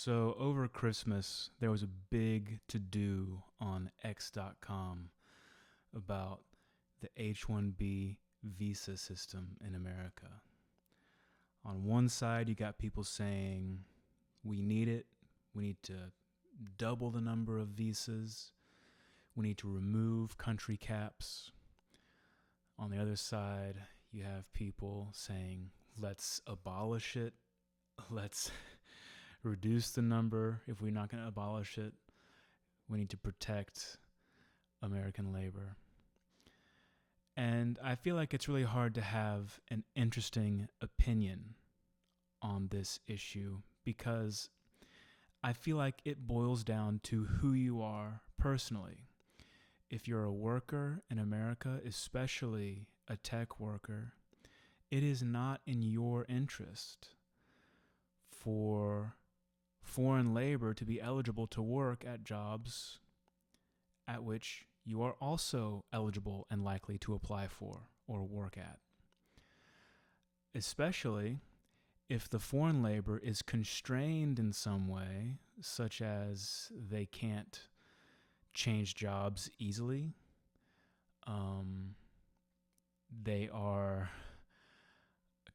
So over Christmas, there was a big to-do on X.com about the H-1B visa system in America. On one side, you got people saying, we need it. We need to double the number of visas. We need to remove country caps. On the other side, you have people saying, let's abolish it. Let's reduce the number. If we're not going to abolish it, we need to protect American labor. And I feel like it's really hard to have an interesting opinion on this issue because I feel like it boils down to who you are personally. If you're a worker in America, especially a tech worker, it is not in your interest for foreign labor to be eligible to work at jobs at which you are also eligible and likely to apply for or work at. Especially if the foreign labor is constrained in some way, such as they can't change jobs easily. They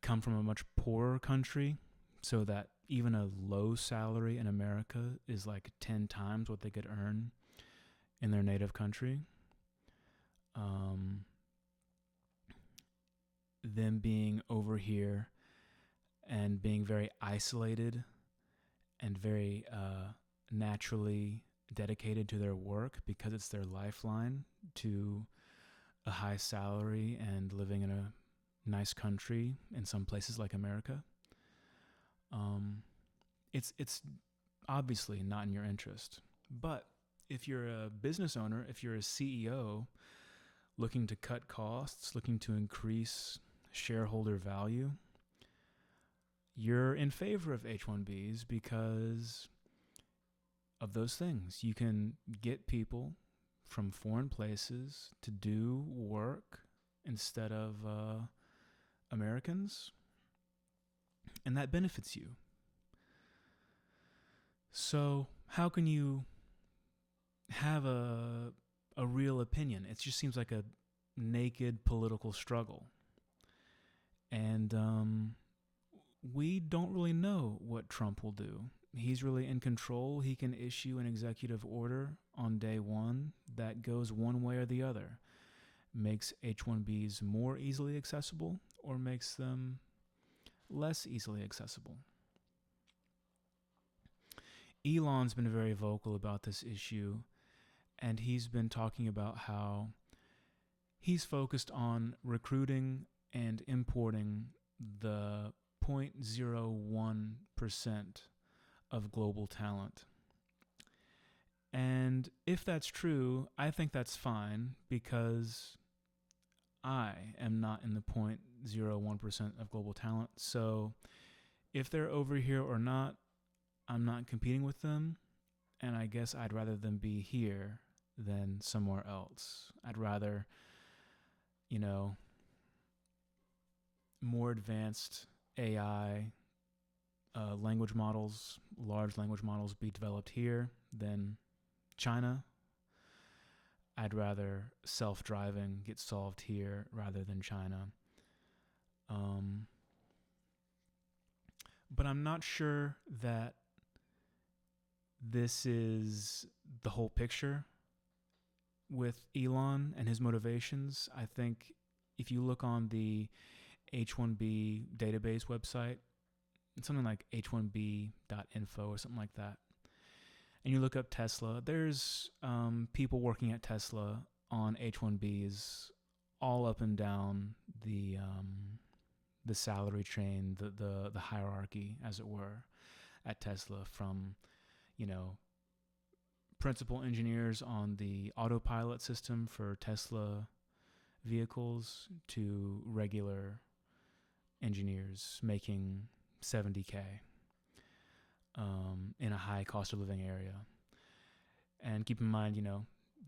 come from a much poorer country, so that even a low salary in America is like 10 times what they could earn in their native country. Them being over here and being very isolated and very naturally dedicated to their work because it's their lifeline to a high salary and living in a nice country in some places like America. It's obviously not in your interest. But if you're a business owner, if you're a CEO looking to cut costs, looking to increase shareholder value, you're in favor of H-1Bs because of those things. You can get people from foreign places to do work instead of Americans, and that benefits you. So how can you have a real opinion? It just seems like a naked political struggle. And we don't really know what Trump will do. He's really in control. He can issue an executive order on day one that goes one way or the other. Makes H-1Bs more easily accessible or makes them less easily accessible. Elon's been very vocal about this issue, and he's been talking about how he's focused on recruiting and importing the 0.01% of global talent. And if that's true, I think that's fine because I am not in the 0.01% of global talent. So if they're over here or not, I'm not competing with them. And I guess I'd rather them be here than somewhere else. I'd rather, more advanced AI language models, large language models be developed here than China. I'd rather self-driving get solved here rather than China. But I'm not sure that this is the whole picture with Elon and his motivations. I think if you look on the H-1B database website, it's something like h1b.info or something like that, and you look up Tesla, there's people working at Tesla on H-1Bs all up and down the salary chain, the hierarchy, as it were, at Tesla, from principal engineers on the autopilot system for Tesla vehicles to regular engineers making $70K in a high cost of living area. And keep in mind,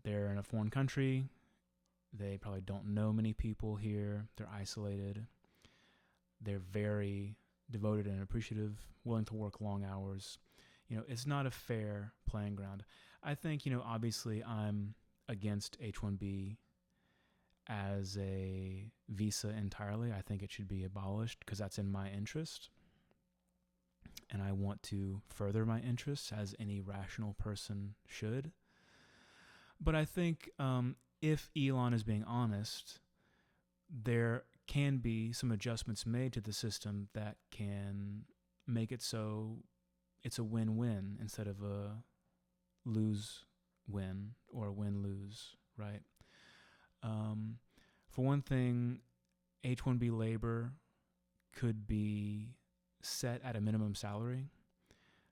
they're in a foreign country. They probably don't know many people here. They're isolated. They're very devoted and appreciative, willing to work long hours. it's not a fair playing ground. I think, obviously I'm against H-1B as a visa entirely. I think it should be abolished because that's in my interest. And I want to further my interests as any rational person should. But I think if Elon is being honest, there can be some adjustments made to the system that can make it so it's a win-win instead of a lose-win or a win-lose, right? For one thing, H-1B labor could be set at a minimum salary.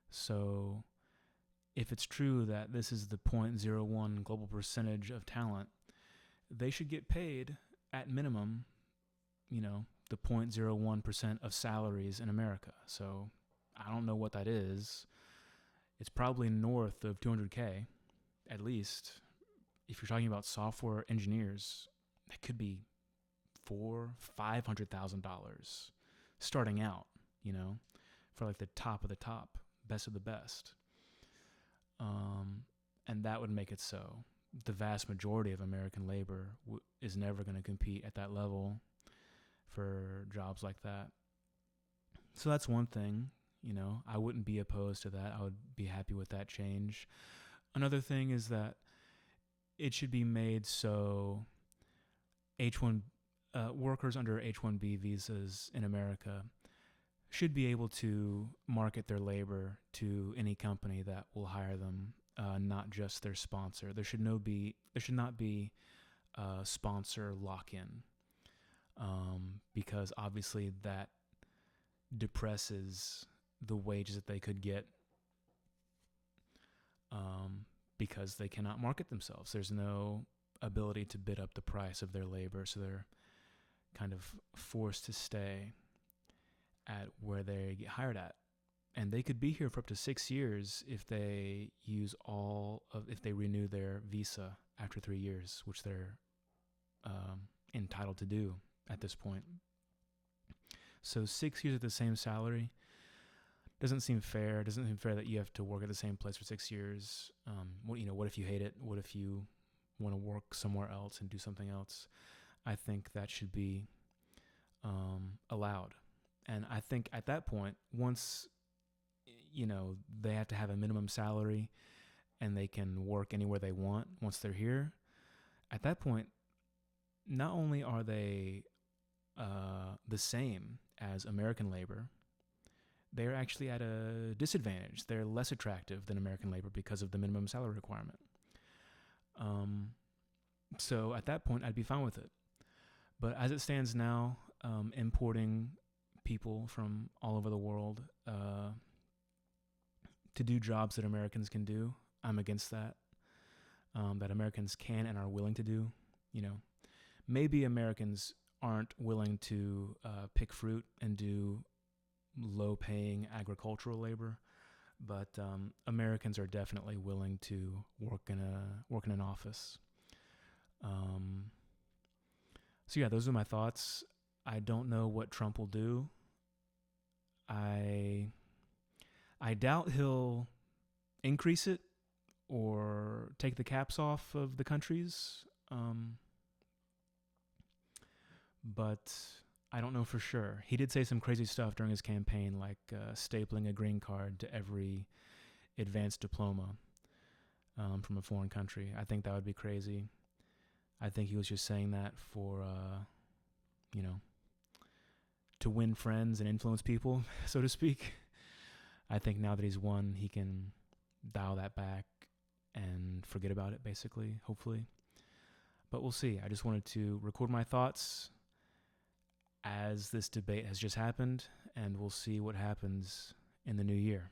So if it's true that this is the 0.01 global percentage of talent, they should get paid at minimum, the 0.01% of salaries in America. So I don't know what that is. It's probably north of 200K, at least. If you're talking about software engineers, it could be $500,000 starting out, for like the top of the top, best of the best. And that would make it so the vast majority of American labor is never going to compete at that level for jobs like that. So that's one thing, I wouldn't be opposed to that. I would be happy with that change. Another thing is that it should be made so workers under H-1B visas in America should be able to market their labor to any company that will hire them, not just their sponsor. There should not be sponsor lock-in, because obviously that depresses the wages that they could get, because they cannot market themselves. There's no ability to bid up the price of their labor, so they're kind of forced to stay at where they get hired at. And they could be here for up to 6 years if they if they renew their visa after 3 years, which they're entitled to do at this point. So 6 years at the same salary doesn't seem fair. It doesn't seem fair that you have to work at the same place for 6 years. What if you hate it? What if you want to work somewhere else and do something else? I think that should be allowed. And I think at that point, once, they have to have a minimum salary and they can work anywhere they want once they're here, at that point, not only are they the same as American labor, they're actually at a disadvantage. They're less attractive than American labor because of the minimum salary requirement. So at that point, I'd be fine with it. But as it stands now, importing people from all over the world to do jobs that Americans can do, I'm against that. That Americans can and are willing to do. Maybe Americans aren't willing to pick fruit and do low-paying agricultural labor, but Americans are definitely willing to work in an office. So yeah, those are my thoughts. I don't know what Trump will do. I doubt he'll increase it or take the caps off of the countries. But I don't know for sure. He did say some crazy stuff during his campaign, like stapling a green card to every advanced diploma from a foreign country. I think that would be crazy. I think he was just saying that for, to win friends and influence people, so to speak. I think now that he's won, he can dial that back and forget about it, basically, hopefully. But we'll see. I just wanted to record my thoughts as this debate has just happened, and we'll see what happens in the new year.